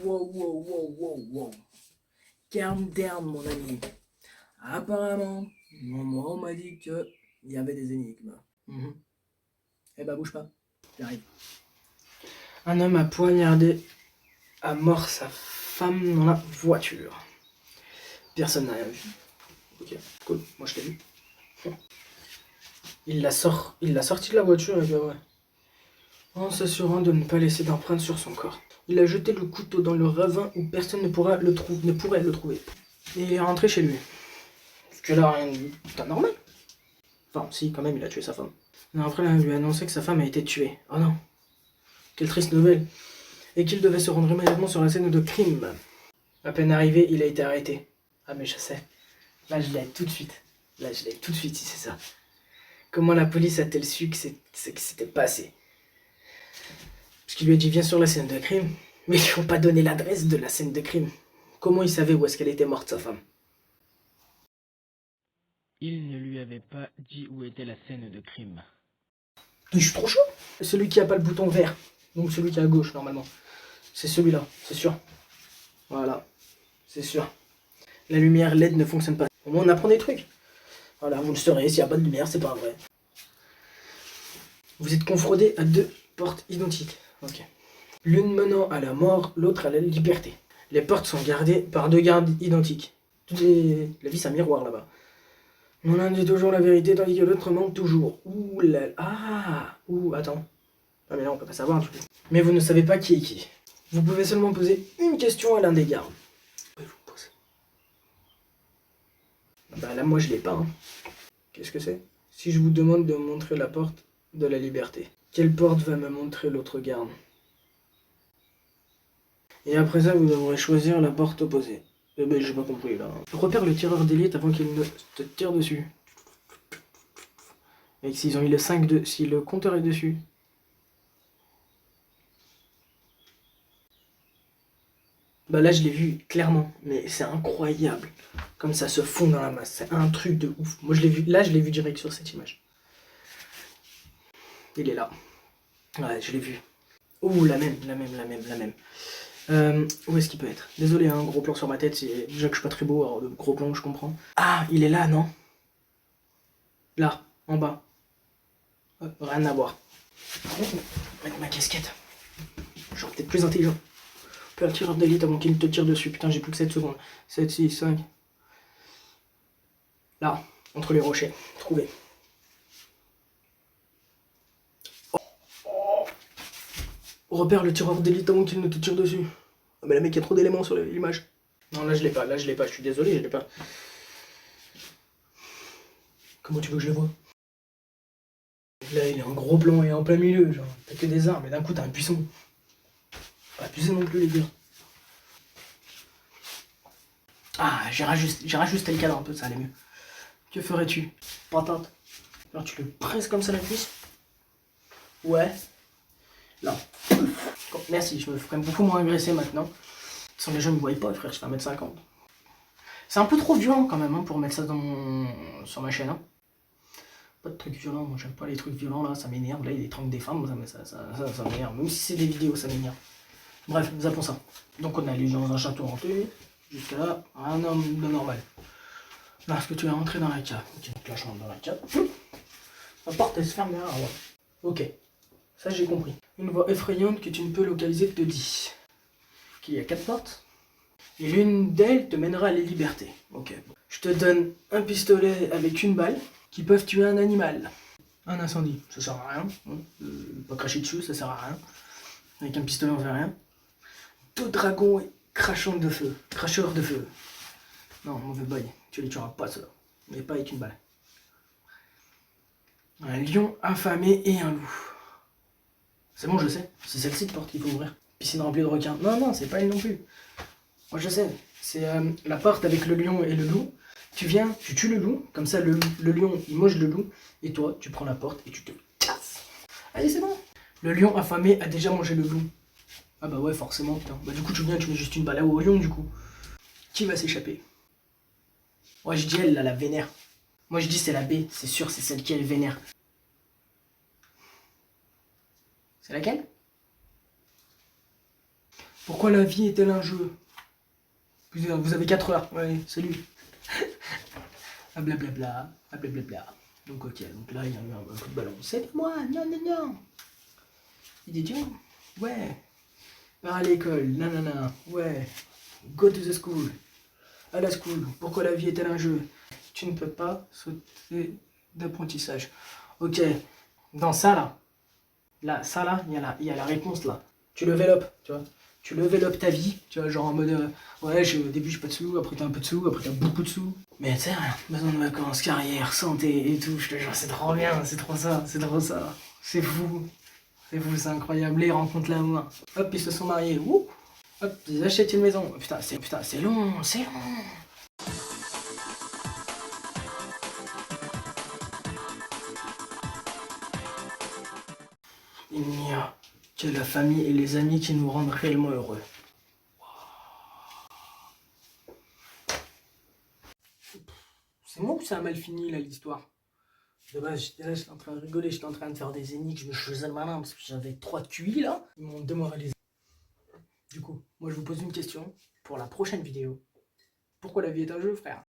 Wow, wow, wow, wow, wow. Calm down, mon ami. Apparemment, moi, on m'a dit que il y avait des énigmes. Eh ben, bouge pas. J'arrive. Un homme a poignardé à mort sa femme dans la voiture. Personne n'a rien vu. Ok, cool. Moi, je t'ai vu. Il l'a sorti de la voiture et ouais. En s'assurant de ne pas laisser d'empreinte sur son corps. Il a jeté le couteau dans le ravin où personne ne pourrait le trouver. Et il est rentré chez lui. Parce que là, rien de normal. Enfin, si, quand même, il a tué sa femme. Non, après, là, il lui a annoncé que sa femme a été tuée. Oh non. Quelle triste nouvelle. Et qu'il devait se rendre immédiatement sur la scène de crime. À peine arrivé, il a été arrêté. Ah, mais je sais. Là, je l'ai tout de suite. Si c'est ça. Comment la police a-t-elle su que c'était passé? Parce qu'il lui a dit viens sur la scène de crime, mais ils n'ont pas donné l'adresse de la scène de crime. Comment il savait où est-ce qu'elle était morte, sa femme? Il ne lui avait pas dit où était la scène de crime. Je suis trop chaud. Celui qui a pas le bouton vert, donc celui qui est à gauche normalement. C'est celui-là, c'est sûr. Voilà, c'est sûr. La lumière LED ne fonctionne pas. Au moins on apprend des trucs. Voilà, vous le saurez, s'il n'y a pas de lumière, c'est pas vrai. Vous êtes confronté à deux portes identiques. Ok. L'une menant à la mort, l'autre à la liberté. Les portes sont gardées par deux gardes identiques. La vie c'est un miroir là-bas. L'un dit toujours la vérité tandis que l'autre ment toujours. Ouh là. Ah. Ouh, attends. Ah mais là on peut pas savoir du coup. Mais vous ne savez pas qui est qui. Vous pouvez seulement poser une question à l'un des gardes. Oui, vous posez. Bah là moi je l'ai pas. Hein. Qu'est-ce que c'est? Si je vous demande de me montrer la porte de la liberté, quelle porte va me montrer l'autre garde? Et après ça vous devrez choisir la porte opposée. Eh ben j'ai pas compris là. Repère le tireur d'élite avant qu'il ne te tire dessus. Et s'ils ont mis le 5 de. Si le compteur est dessus. Bah là je l'ai vu clairement, mais c'est incroyable. Comme ça se fond dans la masse, c'est un truc de ouf. Moi je l'ai vu, là je l'ai vu direct sur cette image. Il est là. Ouais, je l'ai vu. Ouh, la même. Où est-ce qu'il peut être? Désolé, un gros plan sur ma tête, c'est déjà que je suis pas très beau, alors le gros plan je comprends. Ah, il est là, non? Là, en bas. Rien à voir. Mettre ma casquette. J'aurais peut-être plus intelligent. Faire le tireur d'élite avant qu'il ne te tire dessus. Putain, j'ai plus que 7 secondes. 7, 6, 5. Là, entre les rochers. Trouvé. Repère le tireur d'élite avant qu'il ne te tire dessus. Ah mais la mec, il y a trop d'éléments sur l'image. Non, là je l'ai pas, je suis désolé, je l'ai pas. Comment tu veux que je le vois? Là, il est en gros plan et en plein milieu, genre. T'as que des armes, et d'un coup, t'as un buisson. Pas abusé non plus, les gars. Ah, j'ai rajusté le cadre un peu, ça allait mieux. Que ferais-tu? Patate. Alors, tu le presses comme ça la cuisse? Ouais. Là. Merci, je me ferais beaucoup moins agresser maintenant. Sans les gens ne me voient pas, frère, je fais 1m50. C'est un peu trop violent quand même hein, pour mettre ça sur ma chaîne. Hein. Pas de trucs violents, moi j'aime pas les trucs violents là, ça m'énerve. Là il y a des trucs des femmes, ça m'énerve. Même si c'est des vidéos, ça m'énerve. Bref, zappons ça. Donc on est allé dans un château hanté, jusqu'à là, un homme de normal. Là, est-ce que tu es rentré dans la cave? Ok, donc là je rentre dans la cave. La porte elle se ferme derrière, ouais. Ok, ça j'ai compris. Une voix effrayante que tu ne peux localiser te dit qu'il y a 4 portes. Et l'une d'elles te mènera à la liberté. Ok. Je te donne un pistolet avec une balle qui peuvent tuer un animal. Un incendie, ça sert à rien. Pas cracher dessus, ça sert à rien. Avec un pistolet on fait rien. 2 dragons cracheurs de feu. Non, mauvais boy, tu les tueras pas ceux-là. Mais pas avec une balle. Un lion affamé et un loup. C'est bon, je sais. C'est celle-ci de porte qu'il faut ouvrir. Piscine remplie de requins. Non, c'est pas elle non plus. Moi je sais. C'est la porte avec le lion et le loup. Tu viens, tu tues le loup, comme ça le lion il mange le loup, et toi tu prends la porte et tu te casses. Allez c'est bon. Le lion affamé a déjà mangé le loup. Ah bah ouais forcément putain. Bah du coup tu viens, tu mets juste une balle au lion du coup. Qui va s'échapper? Ouais je dis elle là, la vénère. Moi je dis c'est la B, c'est sûr c'est celle qui elle vénère. C'est laquelle? Pourquoi la vie est-elle un jeu? Putain, vous avez 4 heures. Ouais, salut. Ah blablabla. Ah blablabla. Donc ok, donc là il y a eu un coup de ballon. C'est moi, non, non, non. Il dit tiens, ouais. Pars à l'école, nanana, ouais. Go to the school. À la school. Pourquoi la vie est-elle un jeu? Tu ne peux pas sauter d'apprentissage. Ok. Dans ça là. Là, ça là, il y a la réponse là. Tu level up, tu vois. Tu level up ta vie, tu vois, genre en mode ouais, au début j'ai pas de sous, après t'as un peu de sous, après t'as beaucoup de sous. Mais tu sais, besoin de vacances, carrière, santé et tout, je te jure, c'est trop bien, c'est trop ça, c'est trop ça. C'est fou, c'est incroyable, les rencontres l'amour. Hop, ils se sont mariés, wouh. Hop, ils achètent une maison. Putain, c'est long, c'est long. Il n'y a que la famille et les amis qui nous rendent réellement heureux. C'est moi ou ça a mal fini là l'histoire? De base j'étais là, j'étais en train de rigoler, j'étais en train de faire des énigmes, je me faisais le malin parce que j'avais 3 de QI là. Ils m'ont démoralisé. Du coup, moi je vous pose une question pour la prochaine vidéo. Pourquoi la vie est un jeu, frère?